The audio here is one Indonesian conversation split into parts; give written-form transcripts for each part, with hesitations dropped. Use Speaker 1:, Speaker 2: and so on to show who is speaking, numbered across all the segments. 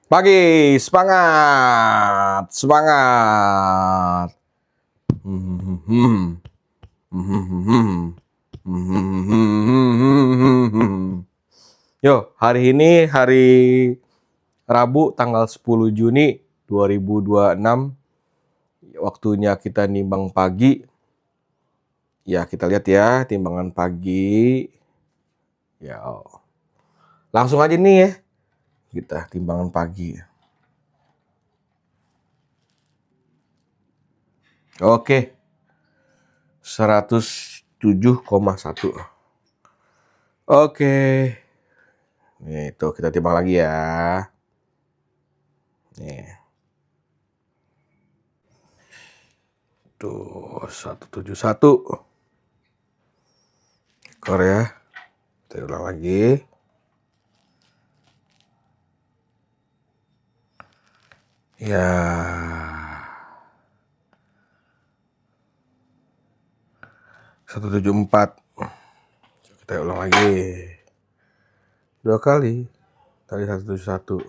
Speaker 1: Pagi, semangat, semangat. Yo, hari ini hari Rabu tanggal 10 Juni 2026. Waktunya kita nimbang pagi. Ya, kita lihat ya timbangan pagi. Ya, langsung aja nih ya. Kita timbangan pagi. Oke. 107,1. Oke. Nih, tuh kita timbang lagi ya. Nih. Tuh, 171. Ekor ya. Kita ulang lagi. Ya. 174. Kita ulang lagi. 2 kali. Tadi 171.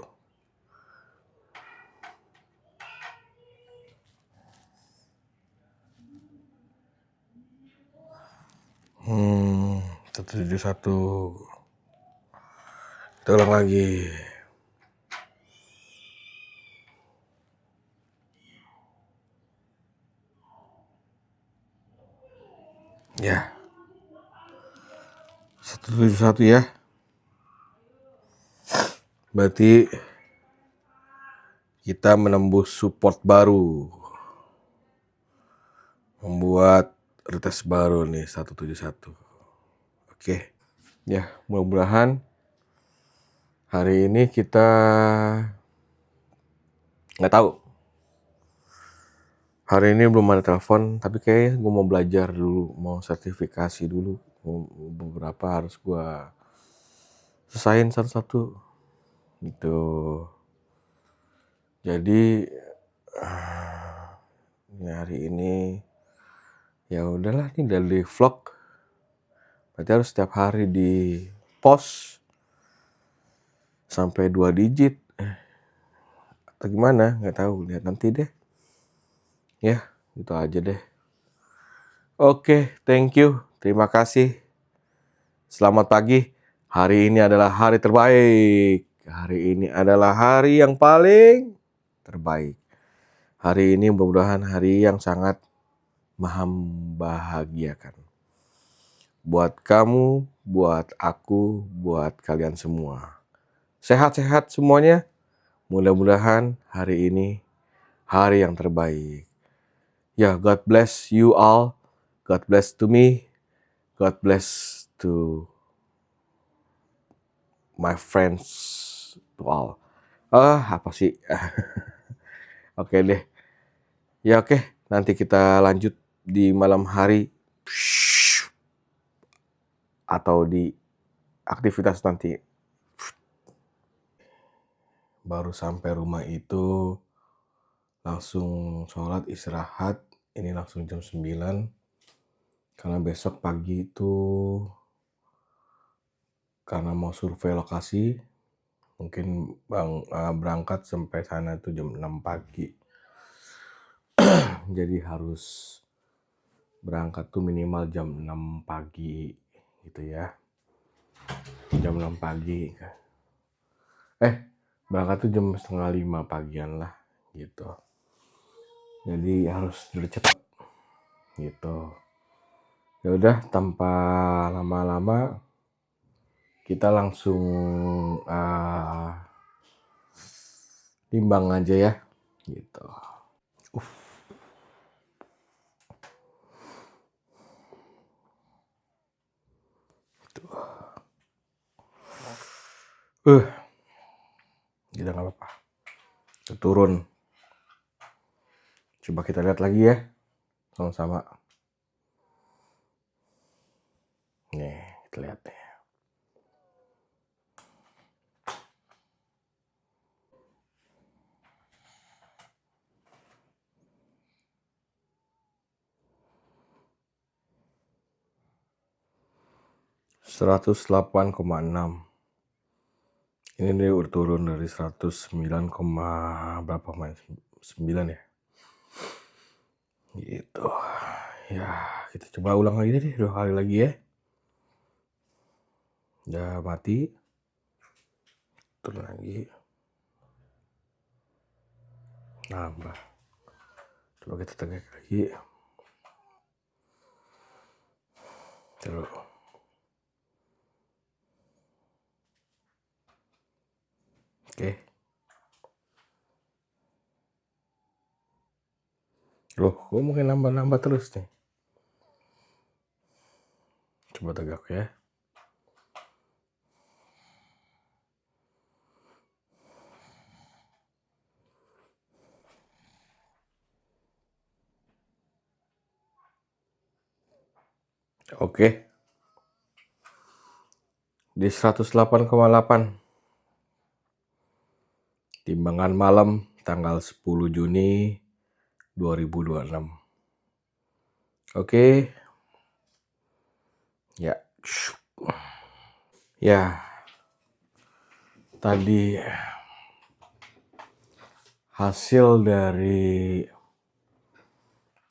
Speaker 1: Hmm, 171. Kita ulang lagi. Ya. 171 ya. Berarti kita menembus support baru. Membuat retest baru nih 171. Oke. Ya, mudah-mudahan hari ini kita nggak tahu. Hari ini belum ada telepon, tapi kayaknya gue mau belajar dulu, mau sertifikasi dulu. Beberapa harus gue selesain satu-satu. Gitu. Jadi hari ini ya udahlah, nih dari vlog. Berarti harus setiap hari di post sampai 2 digit. Atau gimana? Nggak tahu, lihat nanti deh. Ya, gitu aja deh. Oke, thank you. Terima kasih. Selamat pagi. Hari ini adalah hari terbaik. Hari ini adalah hari yang paling terbaik. Hari ini mudah-mudahan hari yang sangat membahagiakan. Buat kamu, buat aku, buat kalian semua. Sehat-sehat semuanya. Mudah-mudahan hari ini hari yang terbaik. Ya, God bless you all. God bless to me. God bless to my friends, to all. Apa sih? Oke deh. Ya oke, nanti kita lanjut di malam hari atau di aktivitas nanti. Baru sampai rumah itu langsung sholat istirahat. Ini langsung jam 9. Karena besok pagi itu karena mau survei lokasi, mungkin berangkat sampai sana itu jam 6 pagi. Jadi harus berangkat tuh minimal jam 6 pagi gitu ya. Jam 6 pagi. Berangkat tuh jam setengah 5 pagian lah gitu. Jadi harus cepat gitu. Ya udah, tanpa lama-lama kita langsung timbang aja ya gitu. Gitu nggak apa-apa. Turun. Coba kita lihat lagi ya, sama-sama. Nih, kita lihat nih. $108,6. Ini nih udah turun dari 109, berapa main 9 ya. Gitu. Ya, kita coba ulang lagi deh 2 kali lagi ya. Udah mati. Turun lagi. Nambah. Coba kita tegak lagi. Terus. Oke. Loh, kok mungkin nambah-nambah terus nih? Coba tegak ya. Oke. Di 108,8. Timbangan malam tanggal 10 Juni 2026. Oke. Ya. Ya. Tadi hasil dari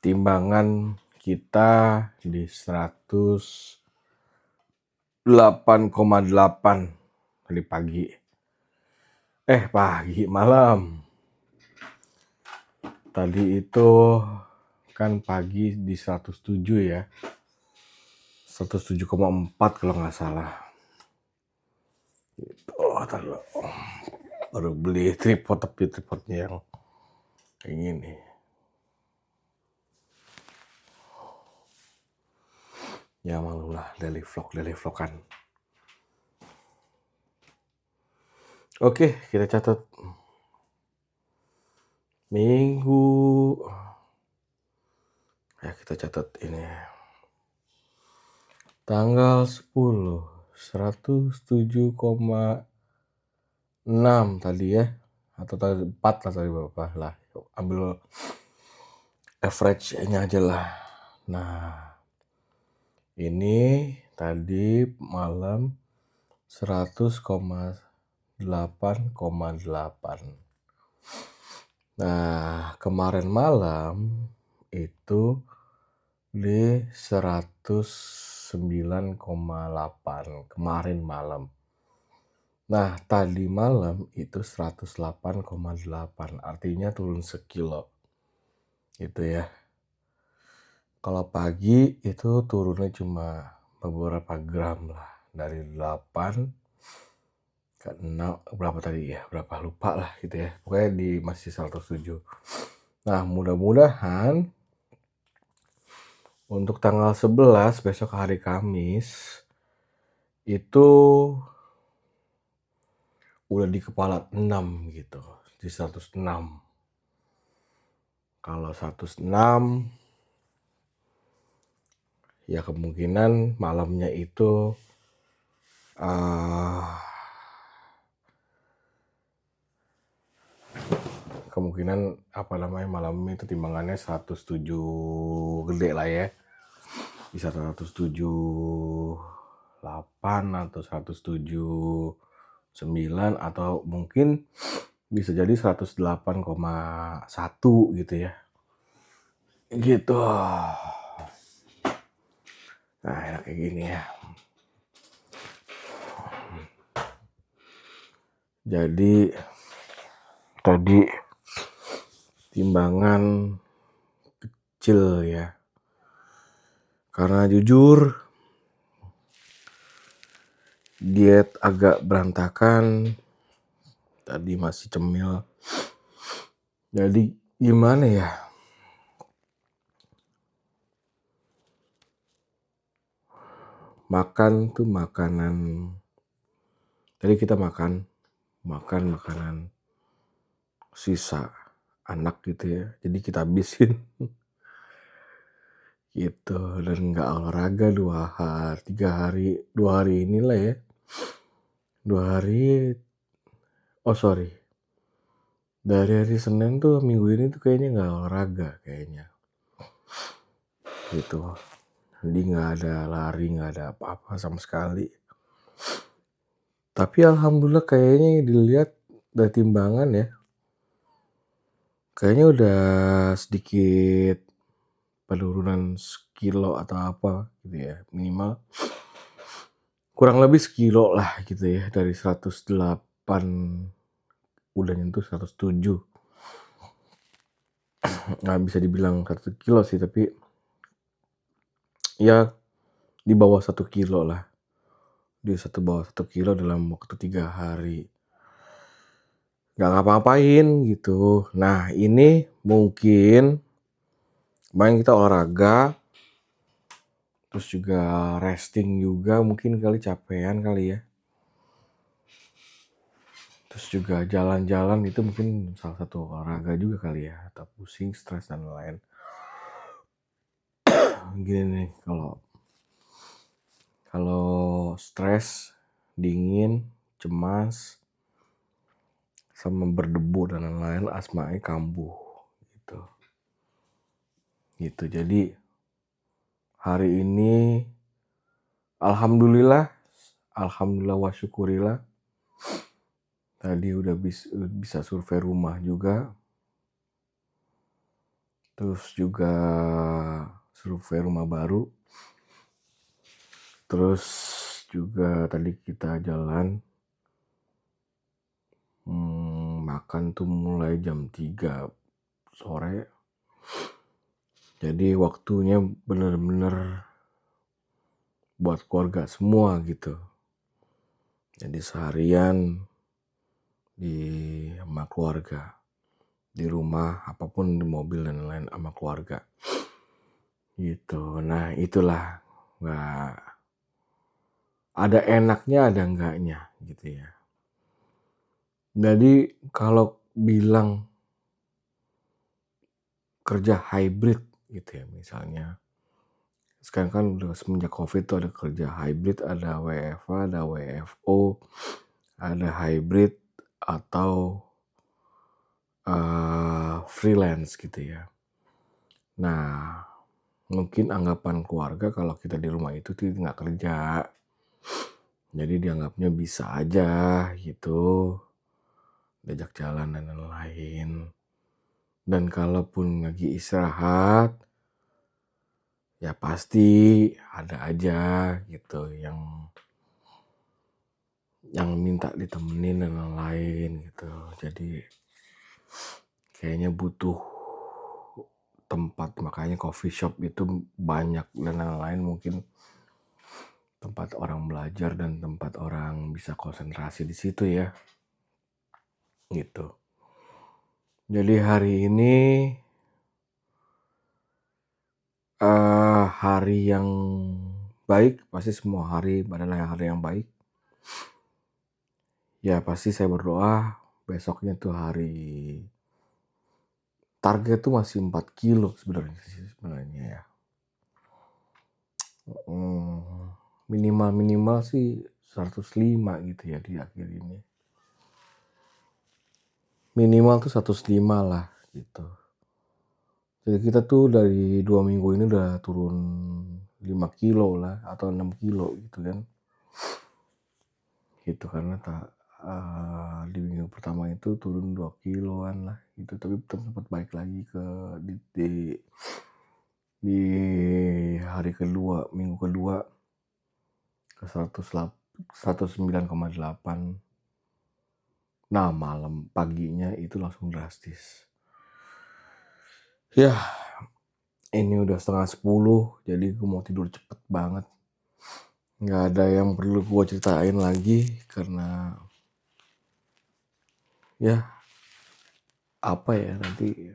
Speaker 1: timbangan kita di 108,8 tadi pagi. Malam. Tadi itu kan pagi di 107 ya. 107,4 kalau nggak salah. Gitu. Baru beli tripodnya yang kayak gini. Ya malulah daily vlogan. Oke, kita catat minggu. Ya kita catat ini. Tanggal 10, 107,6 tadi ya. Atau tadi 4 lah tadi berapa lah. Ambil average-nya aja lah. Nah, ini tadi malam 100,8,8. Nah, kemarin malam itu di 109,8 kemarin malam. Nah, tadi malam itu 108,8, artinya turun sekilo. Gitu ya. Kalau pagi itu turunnya cuma beberapa gram lah, dari 8 ke 6, berapa tadi ya? Berapa lupa lah gitu ya. Pokoknya di masih 107. Nah, mudah-mudahan untuk tanggal 11 besok hari Kamis itu udah di kepala 6 gitu, di 106. Kalau 106 ya kemungkinan malamnya itu kemungkinan malamnya itu timbangannya 107 gede lah ya. Bisa 107,8 atau 107,9 atau mungkin bisa jadi 108,1 gitu ya. Gitu. Nah, enak kayak gini ya. Jadi tadi timbangan kecil ya. Karena jujur diet agak berantakan. Tadi masih cemil. Jadi gimana ya? Makan tuh makanan. Tadi kita makan makanan sisa anak gitu ya. Jadi kita habisin. Gitu. Dan gak olahraga 2 hari inilah ya. 2 hari. Dari hari Senin tuh minggu ini tuh kayaknya gak olahraga kayaknya. Gitu. Jadi gak ada lari, gak ada apa-apa sama sekali. Tapi alhamdulillah kayaknya dilihat dari timbangan ya, kayaknya udah sedikit penurunan sekilo atau apa gitu ya, minimal kurang lebih sekilo lah gitu ya, dari 108 udah nyentuh 107. Nggak bisa dibilang 1 kilo sih, tapi ya di bawah 1 kilo lah. Di bawah 1 kilo dalam waktu 3 hari. Nggak ngapa-ngapain gitu. Nah ini mungkin kemarin kita olahraga, terus juga resting juga, mungkin kali capean kali ya. Terus juga jalan-jalan itu mungkin salah satu olahraga juga kali ya, atau pusing, stres dan lain-lain. Gini nih, kalau stres, dingin, cemas, sama berdebu dan lain-lain, asmanya kambuh gitu. Gitu. Jadi hari ini alhamdulillah wa syukurillah tadi udah bisa survei rumah juga. Terus juga survei rumah baru. Terus juga tadi kita jalan makan tuh mulai jam 3 sore. Jadi waktunya bener-bener buat keluarga semua gitu. Jadi seharian sama keluarga. Di rumah, apapun di mobil dan lain-lain sama keluarga. Gitu. Nah itulah. Nggak ada enaknya ada enggaknya gitu ya. Jadi kalau bilang kerja hybrid gitu ya misalnya. Sekarang kan udah semenjak COVID tuh ada kerja hybrid, ada WFH, ada WFO, ada hybrid atau freelance gitu ya. Nah, mungkin anggapan keluarga kalau kita di rumah itu nggak kerja. Jadi dianggapnya bisa aja gitu. Diajak jalan dan lain-lain. Dan kalaupun lagi istirahat, ya pasti ada aja gitu yang minta ditemenin dan lain-lain gitu. Jadi kayaknya butuh tempat, makanya coffee shop itu banyak dan lain-lain, mungkin tempat orang belajar dan tempat orang bisa konsentrasi di situ ya. Gitu. Jadi hari ini hari yang baik, pasti semua hari adalah hari yang baik. Ya pasti saya berdoa besoknya tuh hari target tuh masih 4 kilo sebenarnya ya. Minimal sih 105 gitu ya di akhir ini. Minimal tuh 105 lah gitu. Jadi kita tuh dari 2 minggu ini udah turun 5 kilo lah atau 6 kilo gitu kan. Gitu karena di minggu pertama itu turun 2 kiloan lah gitu, tapi sempat balik lagi ke di hari kedua, minggu kedua ke 109,8. Nah paginya itu langsung drastis. Ya ini udah 9:30, jadi gue mau tidur cepet banget. Nggak ada yang perlu gue ceritain lagi karena ya apa ya, nanti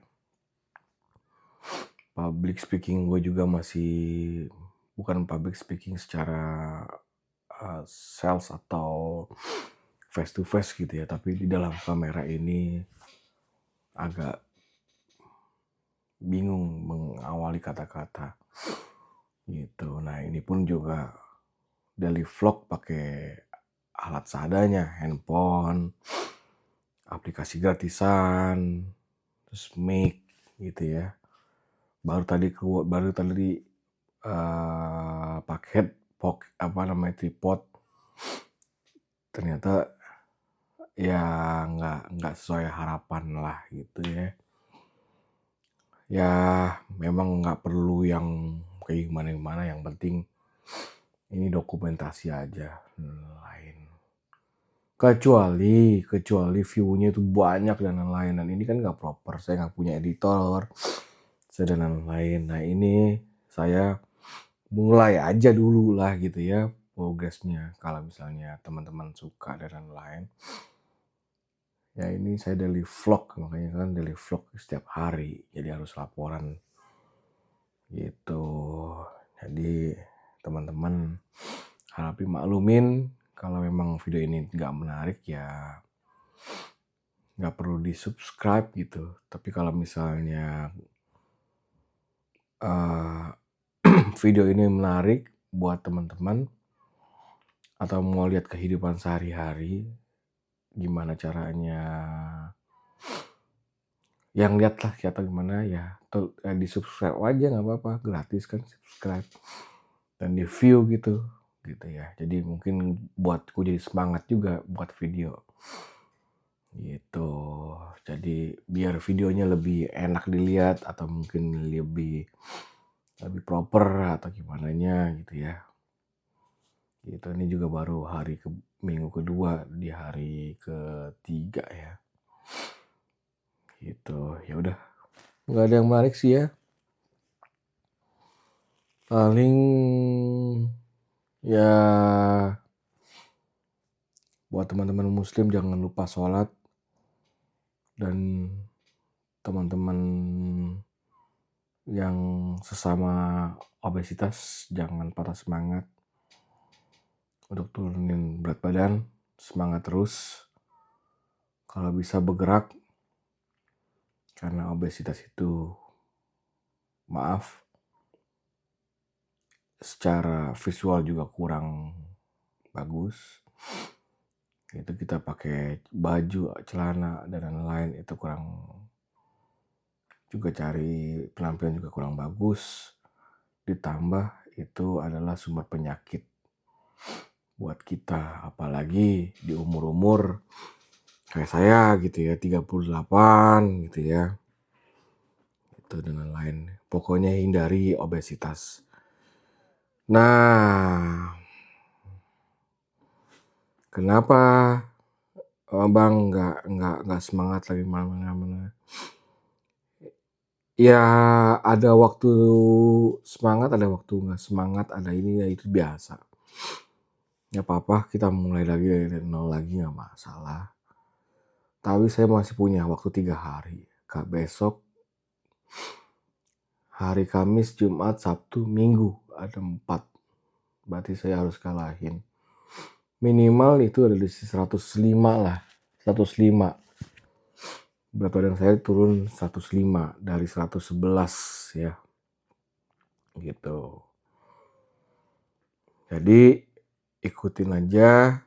Speaker 1: public speaking gue juga masih bukan public speaking secara sales atau face to face gitu ya, tapi di dalam kamera ini agak bingung mengawali kata-kata gitu. Nah ini pun juga daily vlog pakai alat seadanya, handphone, aplikasi gratisan, terus mic gitu ya. Baru tadi paket tripod ternyata ya nggak sesuai harapan lah gitu ya. Ya memang nggak perlu yang kayak gimana-gimana, yang penting ini dokumentasi aja lain. Kecuali view-nya itu banyak dan lain-lain. Dan ini kan nggak proper, saya nggak punya editor, dan lain-lain. Nah ini saya mulai aja dulu lah gitu ya progresnya. Kalau misalnya teman-teman suka dan lain-lain. Ya ini saya daily vlog, makanya kan daily vlog setiap hari. Jadi harus laporan gitu. Jadi teman-teman harap dimaklumin kalau memang video ini nggak menarik ya nggak perlu di subscribe gitu. Tapi kalau misalnya video ini menarik buat teman-teman atau mau lihat kehidupan sehari-hari, gimana caranya, yang lihat lah atau gimana ya, di subscribe aja nggak apa-apa, gratis kan subscribe dan di view gitu ya. Jadi mungkin buatku jadi semangat juga buat video gitu. Jadi biar videonya lebih enak dilihat atau mungkin lebih proper atau gimana gitu ya. Gitu, ini juga baru minggu kedua, di hari ketiga ya. Gitu, ya udah. Nggak ada yang menarik sih ya. Paling ya buat teman-teman muslim jangan lupa sholat, dan teman-teman yang sesama obesitas jangan patah semangat untuk turunin berat badan. Semangat terus, kalau bisa bergerak, karena obesitas itu, maaf, secara visual juga kurang bagus. Itu kita pakai baju, celana dan lain-lain itu kurang, juga cari penampilan juga kurang bagus. Ditambah itu adalah sumber penyakit buat kita, apalagi di umur-umur kayak saya gitu ya, 38 gitu ya. Itu dan lain-lain. Pokoknya hindari obesitas. Nah, kenapa Bang nggak semangat lagi mana-mana? Ya ada waktu semangat, ada waktu nggak semangat, ada ini ya, itu biasa. Nggak apa-apa, kita mulai lagi dari nol lagi, nggak masalah. Tapi saya masih punya waktu 3 hari. Besok, hari Kamis, Jumat, Sabtu, Minggu, ada 4. Berarti saya harus kalahin. Minimal itu ada di 105 lah. 105. Berat badan saya turun 105 dari 111 ya. Gitu. Jadi ikutin aja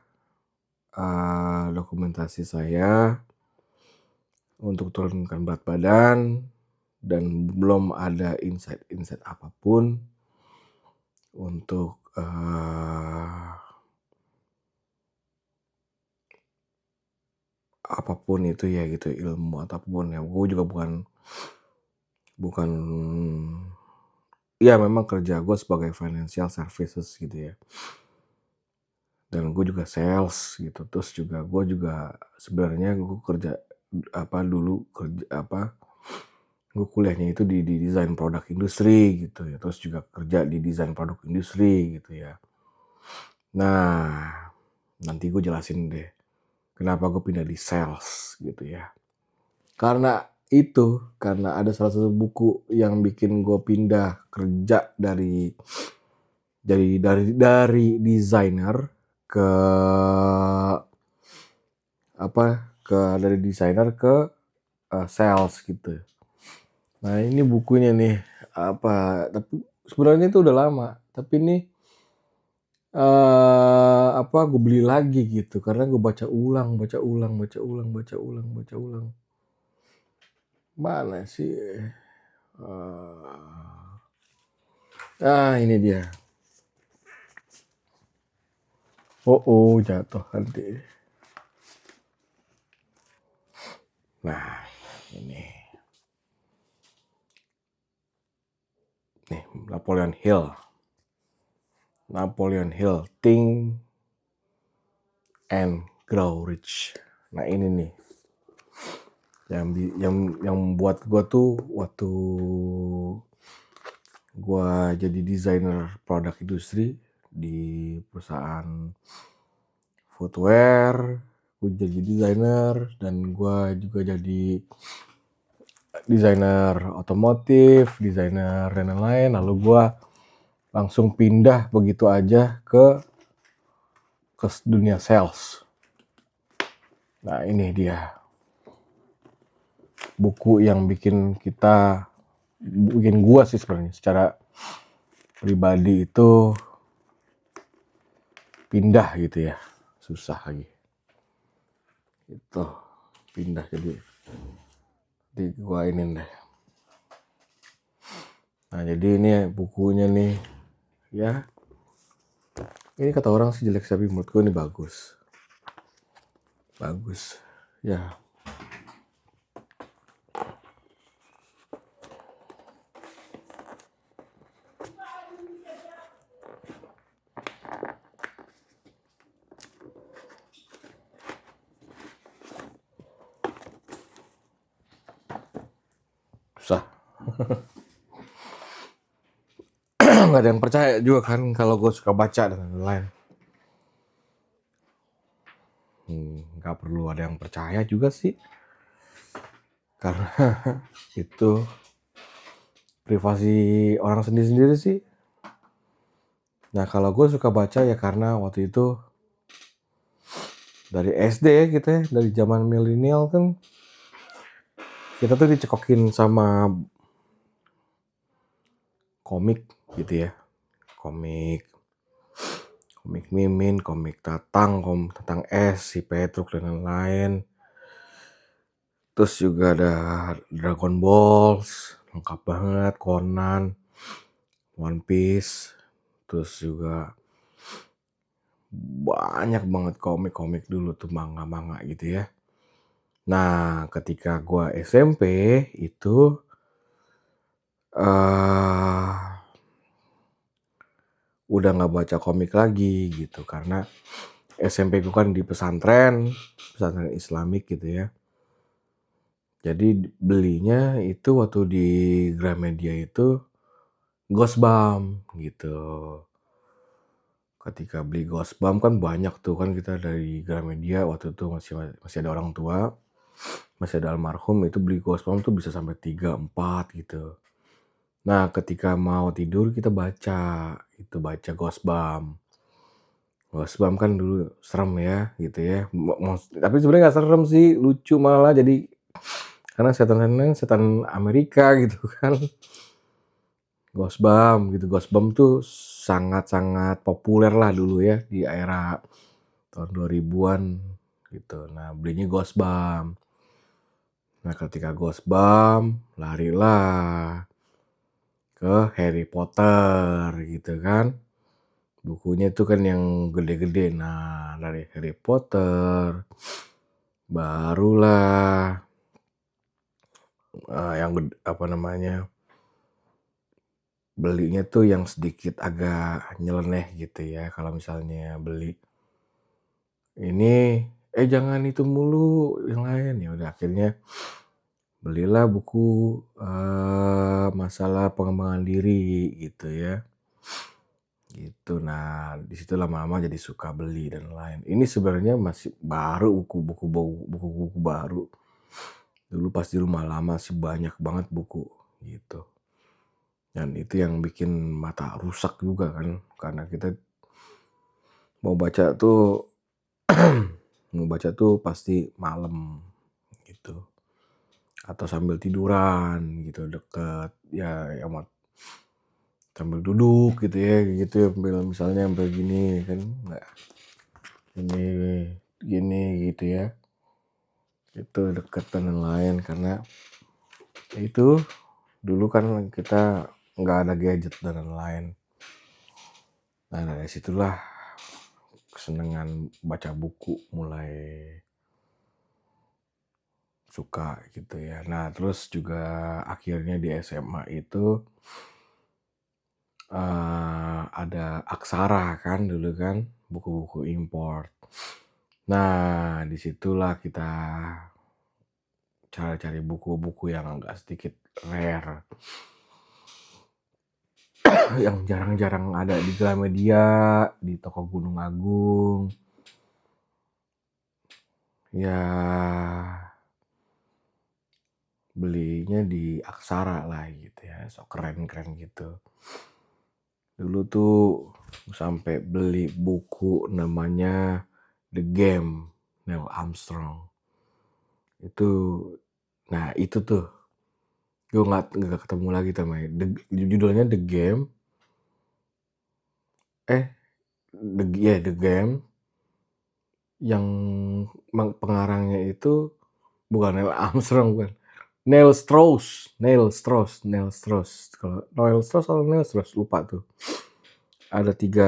Speaker 1: dokumentasi saya untuk turunkan berat badan, dan belum ada insight apapun untuk apapun itu ya gitu, ilmu ataupun ya. Gue juga bukan ya memang kerja gue sebagai financial services gitu ya, dan gue juga sales gitu. Terus juga gue juga sebenarnya gue kerja gue kuliahnya itu di desain produk industri gitu ya. Terus juga kerja di desain produk industri gitu ya. Nah, nanti gue jelasin deh kenapa gue pindah di sales gitu ya. Karena ada salah satu buku yang bikin gue pindah kerja dari desainer ke dari desainer ke sales gitu. Nah ini bukunya nih, tapi sebenarnya itu udah lama, tapi ini gue beli lagi gitu karena gue baca ulang. Mana sih? Ini dia. Oh, jatuh nanti. Nah, ini nih Napoleon Hill, Think and Grow Rich. Nah ini nih yang buat gue tuh waktu gue jadi desainer produk industri di perusahaan footwear, gue jadi desainer, dan gue juga jadi desainer otomotif, desainer dan lain-lain. Lalu gue langsung pindah begitu aja ke dunia sales. Nah ini dia buku yang bikin gua sih sebenarnya secara pribadi itu pindah gitu ya, susah lagi itu pindah, jadi gua ini deh. Nah jadi ini bukunya nih ya, ini kata orang sih jelek, tapi menurut gua ini bagus ya. Susah. Nggak ada yang percaya juga kan kalau gue suka baca dan lain-lain. Nggak perlu ada yang percaya juga sih, karena itu privasi orang sendiri-sendiri sih. Nah kalau gue suka baca ya karena waktu itu dari SD ya kita ya, dari zaman milenial kan kita tuh dicekokin sama komik gitu ya, komik Mimin, komik Tatang, Tatang S, si Petruk dan lain-lain. Terus juga ada Dragon Balls, lengkap banget, Conan, One Piece. Terus juga banyak banget komik-komik dulu tuh, manga-manga gitu ya. Nah ketika gua SMP itu udah nggak baca komik lagi gitu, karena SMP gue kan di pesantren Islamik gitu ya. Jadi belinya itu waktu di Gramedia itu Ghostbump gitu. Ketika beli Ghostbump kan banyak tuh kan, kita dari Gramedia waktu itu masih ada orang tua, masih ada almarhum, itu beli Ghostbump tuh bisa sampai 3-4 gitu. Nah ketika mau tidur kita baca Ghostbump. Ghostbump kan dulu serem ya gitu ya. Tapi sebenarnya nggak serem sih, lucu malah, jadi karena setan Amerika gitu kan. Ghostbump tuh sangat-sangat populer lah dulu ya di era tahun 2000-an gitu. Nah belinya Ghostbump. Nah ketika Ghostbump larilah ke Harry Potter gitu kan. Bukunya itu kan yang gede-gede. Nah dari Harry Potter barulah belinya tuh yang sedikit agak nyeleneh gitu ya. Kalau misalnya beli ini, jangan itu mulu, yang lain. Ya udah akhirnya belilah buku masalah pengembangan diri gitu ya. Gitu. Nah, di situ lama-lama jadi suka beli dan lain. Ini sebenarnya masih baru, buku-buku baru. Dulu pas di rumah lama sih banyak banget buku gitu. Dan itu yang bikin mata rusak juga kan, karena kita mau baca tuh pasti malam gitu, atau sambil tiduran gitu, deket ya sambil duduk gitu ya, misalnya sambil gini kan, nggak gini gitu ya, itu deket dan lain-lain. Karena itu dulu kan kita nggak ada gadget dan lain-lain. Nah dari situlah kesenangan baca buku mulai suka gitu ya. Nah, terus juga akhirnya di SMA itu ada Aksara kan dulu kan, buku-buku import. Nah, disitulah kita cari-cari buku-buku yang agak sedikit rare, yang jarang-jarang ada di Gramedia, di toko Gunung Agung. Ya, belinya di Aksara lah gitu ya, so keren-keren gitu. Dulu tuh sampai beli buku namanya The Game, Neil Armstrong. Itu, nah itu tuh, gue nggak ketemu lagi namanya. Judulnya The Game, The Game, yang pengarangnya itu bukan Neil Armstrong, bukan. Neil Strauss. Kalau Neil Strauss atau Neil Strauss lupa tuh. Ada tiga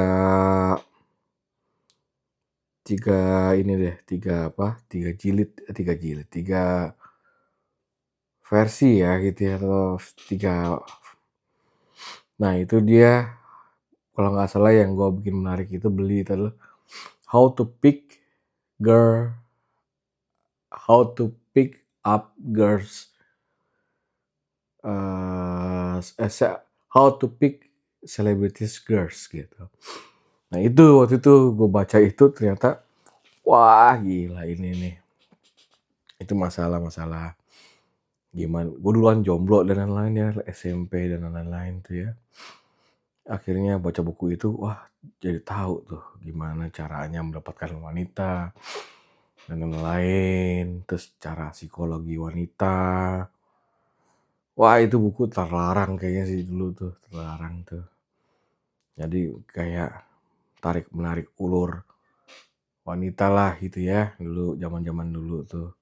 Speaker 1: versi ya gitu ya, atau nah itu dia, kalau nggak salah yang gue bikin menarik itu beli itu adalah how to pick up girls, how to pick celebrities girls gitu. Nah itu waktu itu gue baca itu ternyata wah gila ini nih. Itu masalah gimana. Gue duluan jomblo dan lain-lain ya, SMP dan lain-lain tuh ya. Akhirnya baca buku itu, wah jadi tahu tuh gimana caranya mendapatkan wanita dan lain-lain. Terus cara psikologi wanita. Wah itu buku terlarang kayaknya sih dulu tuh, terlarang tuh. Jadi kayak tarik-menarik ulur wanita lah gitu ya, dulu zaman-zaman dulu tuh.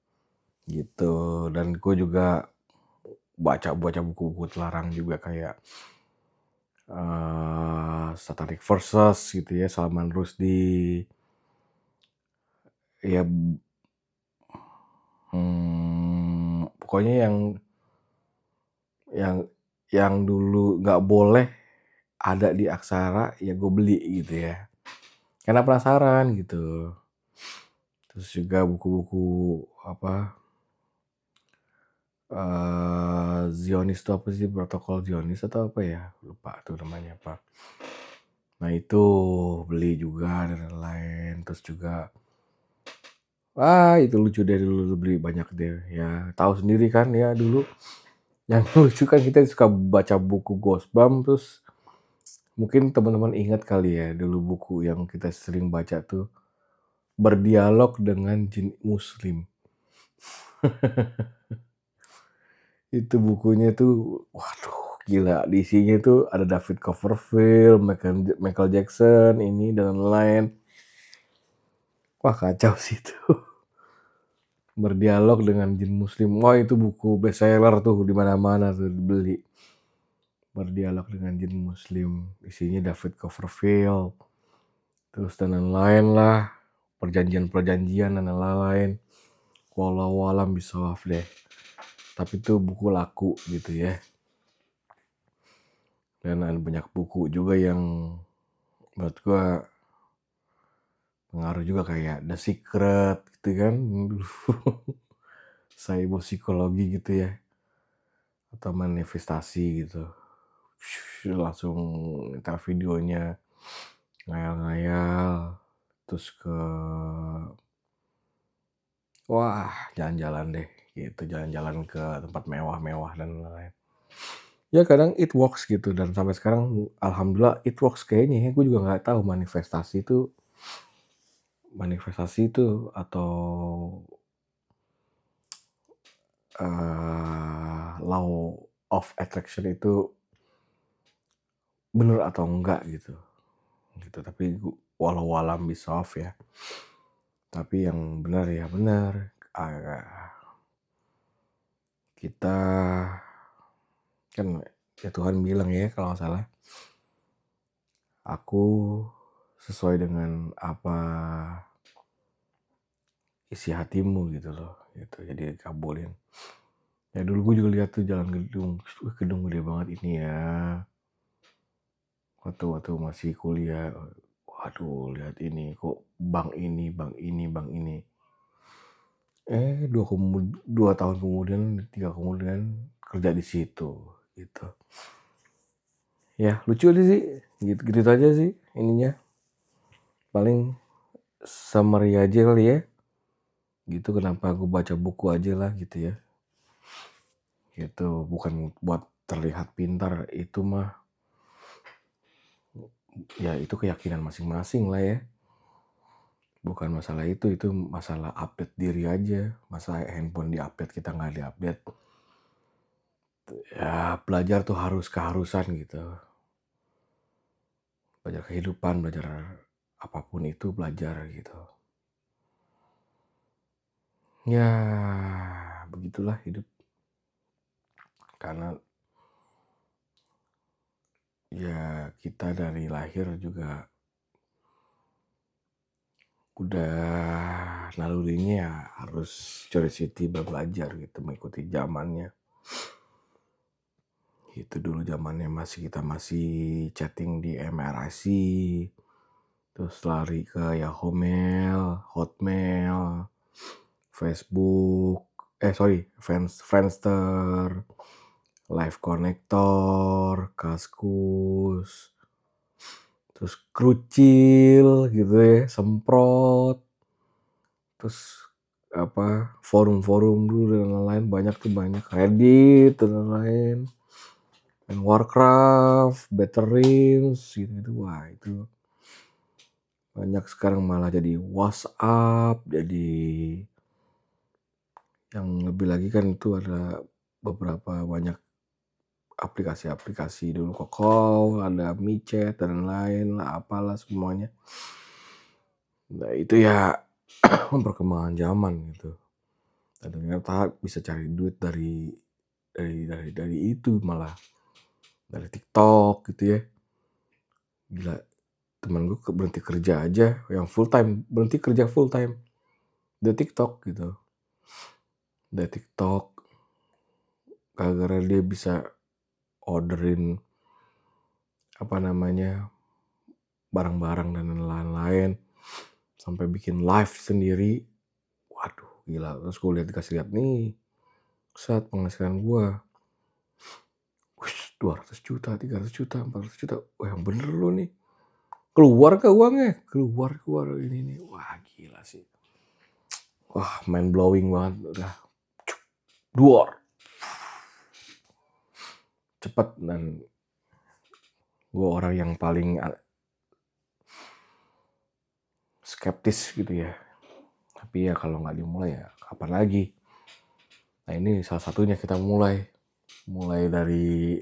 Speaker 1: Gitu. Dan gue juga baca buku-buku terlarang juga kayak Satanic Verses gitu ya, Salman Rushdie. Ya, pokoknya yang dulu nggak boleh ada di Aksara ya gue beli gitu ya. Karena penasaran gitu. Terus juga buku-buku Zionis itu apa sih, protokol Zionis atau apa ya, lupa tuh namanya apa. Nah itu beli juga dan lain-lain. Terus juga itu lucu deh, dulu beli banyak deh ya, tahu sendiri kan ya dulu yang lucu kan kita suka baca buku Ghostbump. Terus mungkin teman-teman ingat kali ya dulu buku yang kita sering baca tuh, Berdialog dengan Jin Muslim. Itu bukunya tuh, waduh gila, di isinya tuh ada David Copperfield, Michael Jackson, ini dan lain-lain. Wah kacau sih itu. Berdialog dengan Jin Muslim. Wah itu buku bestseller tuh, di mana-mana tuh dibeli. Berdialog dengan Jin Muslim, isinya David Copperfield. Terus dan lain-lain lah, perjanjian dan lain-lain. Wallahu alam bisawab deh. Tapi itu buku laku gitu ya. Dan ada banyak buku juga yang menurut gua pengaruh juga kayak The Secret gitu kan. Psikologi gitu ya. Atau manifestasi gitu. Langsung ntar videonya ngayal-ngayal. Terus jalan-jalan deh gitu. Jalan-jalan ke tempat mewah-mewah dan lain-lain. Ya kadang it works gitu, dan sampai sekarang alhamdulillah it works kayaknya ya. Gue juga nggak tahu manifestasi itu atau law of attraction itu bener atau enggak gitu. Tapi walau alam bisawab ya. Tapi yang benar ya benar. Kita kan ya Tuhan bilang ya kalau nggak salah, aku sesuai dengan apa isi hatimu gitu loh, gitu. Jadi dikabulin. Ya dulu gue juga lihat tuh jalan gedung, gedung gede banget ini ya. Waktu masih kuliah, waduh lihat ini kok bank ini, bank ini, bank ini. 2 tahun kemudian, 3 kemudian kerja di situ, gitu. Ya lucu sih, gitu aja sih ininya. Paling summary aja kali ya. Gitu kenapa aku baca buku aja lah gitu ya. Gitu bukan buat terlihat pintar, itu mah ya itu keyakinan masing-masing lah ya. Bukan masalah itu masalah update diri aja. Masa handphone di-update kita nggak di-update. Ya belajar tuh harus keharusan gitu. Belajar kehidupan, belajar apapun itu belajar gitu. Ya begitulah hidup. Karena ya kita dari lahir juga udah nalurinya ya harus curiosity belajar gitu, mengikuti zamannya. Itu dulu zamannya kita masih chatting di MRIC, terus lari ke Yahoo Mail, Hotmail, Facebook, Friendster, Live Connector, Kaskus, terus Krucil gitu ya, Semprot, terus forum-forum dulu dan lain-lain, banyak Reddit dan lain-lain, main Warcraft, Better Realms gitu, wah itu banyak. Sekarang malah jadi WhatsApp, jadi yang lebih lagi kan itu ada beberapa banyak aplikasi-aplikasi dulu Kakao, ada micet dan lain lah, apalah semuanya. Nah itu ya perkembangan zaman gitu. Dan ternyata bisa cari duit dari itu, malah dari TikTok gitu ya. Gila, temen gue berhenti kerja aja yang full time, berhenti kerja full time dari TikTok gitu. Dari TikTok gara-gara dia bisa orderin barang-barang dan lain-lain, sampai bikin live sendiri. Waduh gila. Terus gue dikasih lihat nih saat penghasilan gue, 200 juta, 300 juta, 400 juta. Wah yang bener lu nih. Keluar ke uangnya, keluar ini nih. Wah gila sih. Wah mind blowing banget. Udah duor cepet. Dan gue orang yang paling skeptis gitu ya. Tapi ya kalau nggak dimulai ya kapan lagi. Nah ini salah satunya, kita mulai dari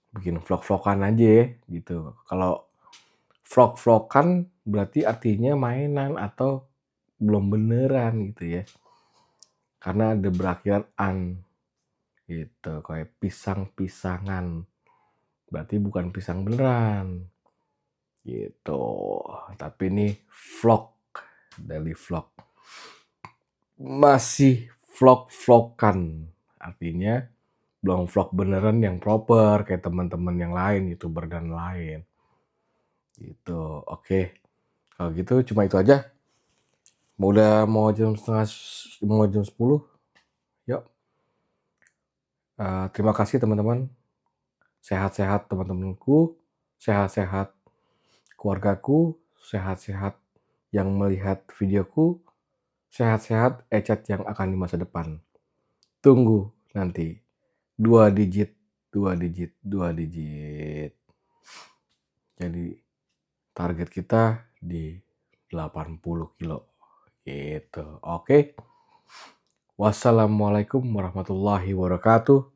Speaker 1: bikin vlog-vlogan aja ya gitu. Kalau vlog-vlogan berarti artinya mainan atau belum beneran gitu ya. Karena ada berakhiran an gitu, kayak pisang-pisangan. Berarti bukan pisang beneran gitu. Tapi ini vlog, daily vlog. Masih vlog-vlogan. Artinya belum vlog beneran yang proper kayak teman-teman yang lain, YouTuber dan lain. Gitu. Oke. Kalau gitu cuma itu aja. Mau jam 10. Yuk. Terima kasih teman-teman. Sehat-sehat teman-temanku, sehat-sehat keluargaku, sehat-sehat yang melihat videoku, sehat-sehat Ecat yang akan di masa depan. Tunggu nanti. 2 digit. Jadi target kita di 80 kilo. Gitu. Oke. Wassalamualaikum warahmatullahi wabarakatuh.